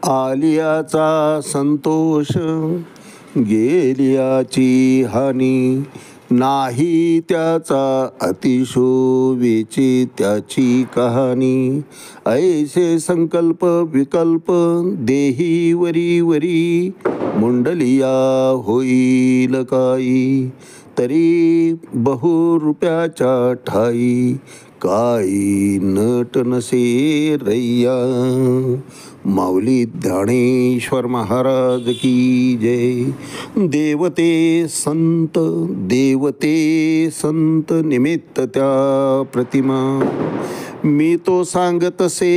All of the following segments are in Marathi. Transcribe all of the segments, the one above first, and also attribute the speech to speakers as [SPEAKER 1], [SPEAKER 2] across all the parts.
[SPEAKER 1] आलियाचा संतोष गेलियाची हानी, नाही त्याचा अतिशोभेची त्याची कहाणी. ऐसे संकल्प विकल्प देही वरी वरी, मुंडलिया होईल काही, तरी बहुरुपयाच्या ठाई, काही नट नसे रैया. माऊली ज्ञानेश्वर महाराज की जय. देवते संत निमित्त त्या प्रतिमा, मी तो सांगतसे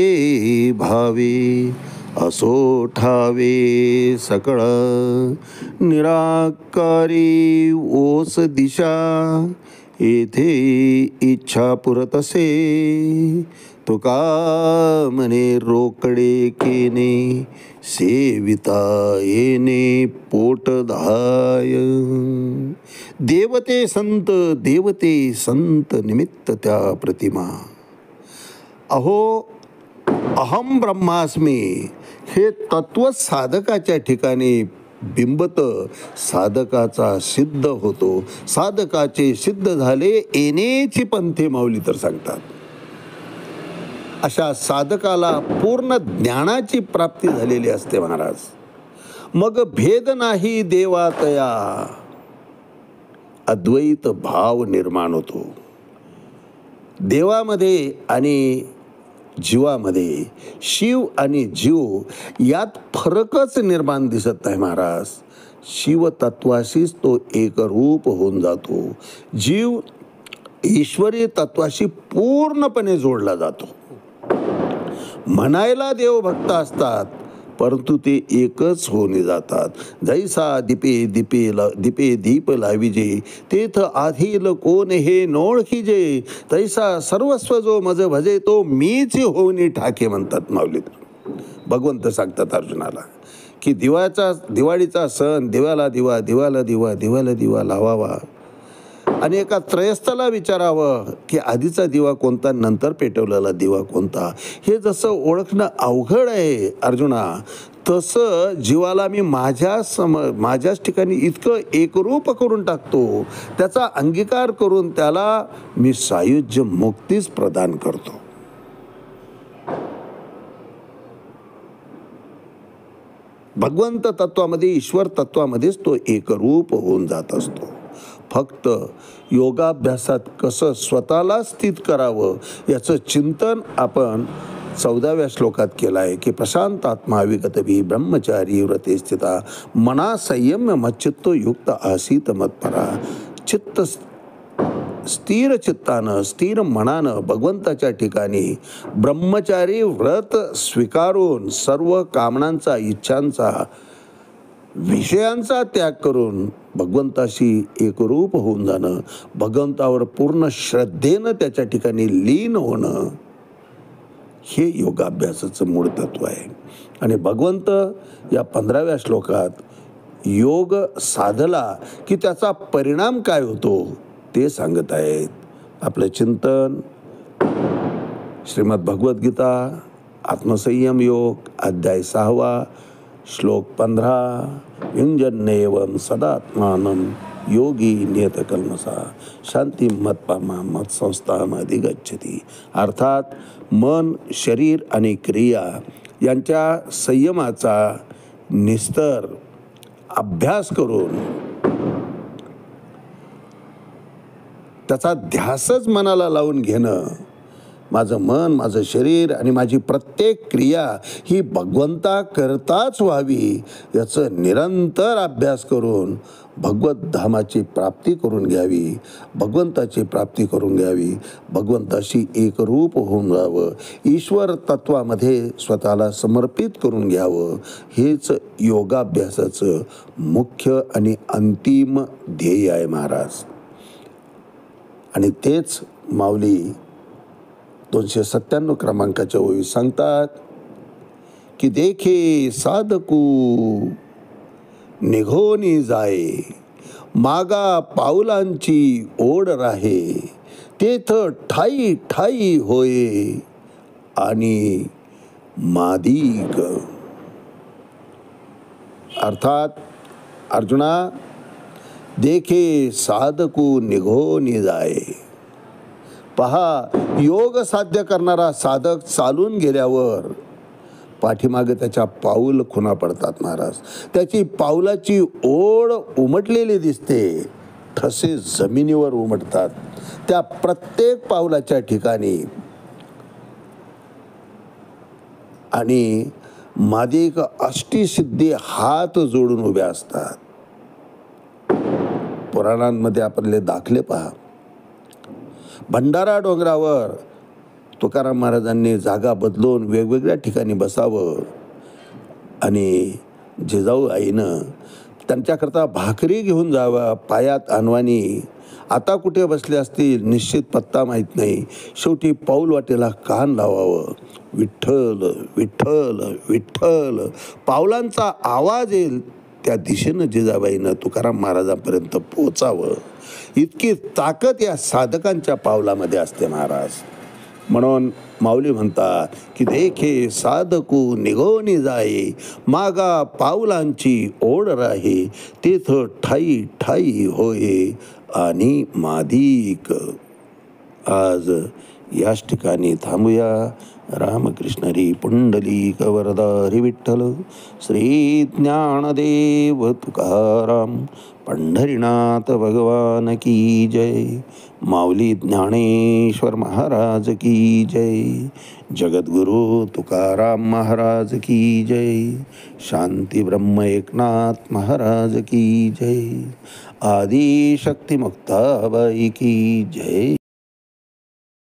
[SPEAKER 1] भावे, असो ठावे सकळ निराकारी ओस दिशा, येथे इच्छा पुरतसे. तुका म्हणे रोकडे केने, सेविता येणे पोटधाय. देवते संत निमित्त त्या प्रतिमा. अहो अहम ब्रह्मास्मी हे तत्व साधकाच्या ठिकाणी बिंबत साधकाचा सिद्ध होतो. साधकाचे सिद्ध झाले येण्याची पंथे माऊली तर सांगतात. अशा साधकाला पूर्ण ज्ञानाची प्राप्ती झालेली असते महाराज. मग भेद नाही देवातया, अद्वैत भाव निर्माण होतो. देवामध्ये आणि जीवामध्ये, शिव आणि जीव यात फरकच निर्माण दिसत नाही महाराज. शिव तत्वाशीच तो एकरूप होऊन जातो. जीव ईश्वरी तत्वाशी पूर्णपणे जोडला जातो. म्हणायला देव भक्त असतात, परंतु ते एकच होऊन जातात. जैसा दीपे दीप लाविजे, तेथ आधील कोण हे नोळखीजे, तैसा सर्वस्व जो मज भजे, तो मीच होऊन ठाके म्हणतात माऊली. भगवंत सांगतात अर्जुनाला की दिवाळीचा सण, दिव्याला दिवा लावावा आणि एका त्रयस्थाला विचारावं की आधीचा दिवा कोणता, नंतर पेटवलेला दिवा कोणता. हे जसं ओळखणं अवघड आहे अर्जुना, तसं जीवाला मी माझ्याच ठिकाणी इतकं एकरूप करून टाकतो, त्याचा अंगीकार करून त्याला मी सायुज्य मुक्तीच प्रदान करतो. भगवंत तत्वामध्ये, ईश्वर तत्वामध्येच तो एकरूप होऊन जात असतो. फक्त योगाभ्यासात कसं स्वतःला स्थित करावं याचं चिंतन आपण 14व्या श्लोकात केलं आहे की प्रशांत आत्मा विगतभी ब्रह्मचारी व्रते स्थिता, मना संयम्य मच्चित्तो युक्त आसीत मत्परा. चित्त स्थिर चित्तानं, स्थिर मनानं भगवंताच्या ठिकाणी ब्रह्मचारी व्रत स्वीकारून सर्व कामनांचा, इच्छांचा, विषयांचा त्याग करून भगवंताशी एकरूप होऊन जाणं, भगवंतावर पूर्ण श्रद्धेनं त्याच्या ठिकाणी लीन होणं, हे योगाभ्यासाचं मूळ तत्व आहे. आणि भगवंत या 15व्या श्लोकात योग साधला की त्याचा परिणाम काय होतो ते सांगत आहेत. आपलं चिंतन श्रीमद भगवद्गीता आत्मसंयम योग अध्याय 6 श्लोक 15. युंजन्नेवं सदात्मानं योगी नियतकल्मषा शांती मत्परमा मत संस्थामधिगच्छति. अर्थात मन, शरीर आणि क्रिया यांच्या संयमाचा निस्तर अभ्यास करून त्याचा ध्यासच मनाला लावून घेणं. माझं मन, माझं शरीर आणि माझी प्रत्येक क्रिया ही भगवंता करताच व्हावी याचं निरंतर अभ्यास करून भगवत धामाची प्राप्ती करून घ्यावी, भगवंताची प्राप्ती करून घ्यावी, भगवंताशी एकरूप होऊन जावं, ईश्वर तत्वामध्ये स्वतःला समर्पित करून घ्यावं. हेच योगाभ्यासाचं मुख्य आणि अंतिम ध्येय आहे महाराज. आणि तेच माऊली 297 क्रमांकाच्या ओळी सांगतात की देखे साधकू निघोनी जाये, मागा पाऊलांची ओढ राहे, तेथ ठाई ठाई होये आणि मादिक. अर्थात अर्जुना, देखे साधकू निघोनी जाये. पहा, योग साध्य करणारा साधक चालून गेल्यावर पाठीमागे त्याच्या पाऊल खुणा पडतात महाराज. त्याची पावलाची ओढ उमटलेली दिसते, ठसे जमिनीवर उमटतात. त्या प्रत्येक पावलाच्या ठिकाणी आणि मादिक अष्टसिद्धी हात जोडून उभ्या असतात. पुराणांमध्ये आपले दाखले पहा. भंडारा डोंगरावर तुकाराम महाराजांनी जागा बदलून वेगवेगळ्या ठिकाणी बसावं आणि जिजाऊ आईनं त्यांच्याकरता भाकरी घेऊन जावा, पायात आणवानी. आता कुठे बसले असतील निश्चित पत्ता माहीत नाही. शेवटी पाऊल वाटेला कान लावावं. विठ्ठल विठ्ठल विठ्ठल. पावलांचा आवाज येईल त्या दिशेनं जिजाबाईनं तुकाराम महाराजांपर्यंत पोचावं. इतकी ताकद या साधकांच्या पावलामध्ये असते महाराज. म्हणून माऊली म्हणतात की देखे साधकू निघोनी जाये, मागा पावलांची ओढ राहे, तेथ ठाई ठाई होये आणि मादिक. आज याच ठिकाणी थांबूया. रामकृष्ण हरी पुंडलिक वरदा हरी विठ्ठल. श्री ज्ञानदेव तुकाराम पंढरीनाथ भगवान की जय. माऊली ज्ञानेश्वर महाराज की जय. जगद्गुरु तुकाराम महाराज की जय. शांती ब्रह्म एकनाथ महाराज की जय. आदिशक्ती मुक्ताबाई की जय.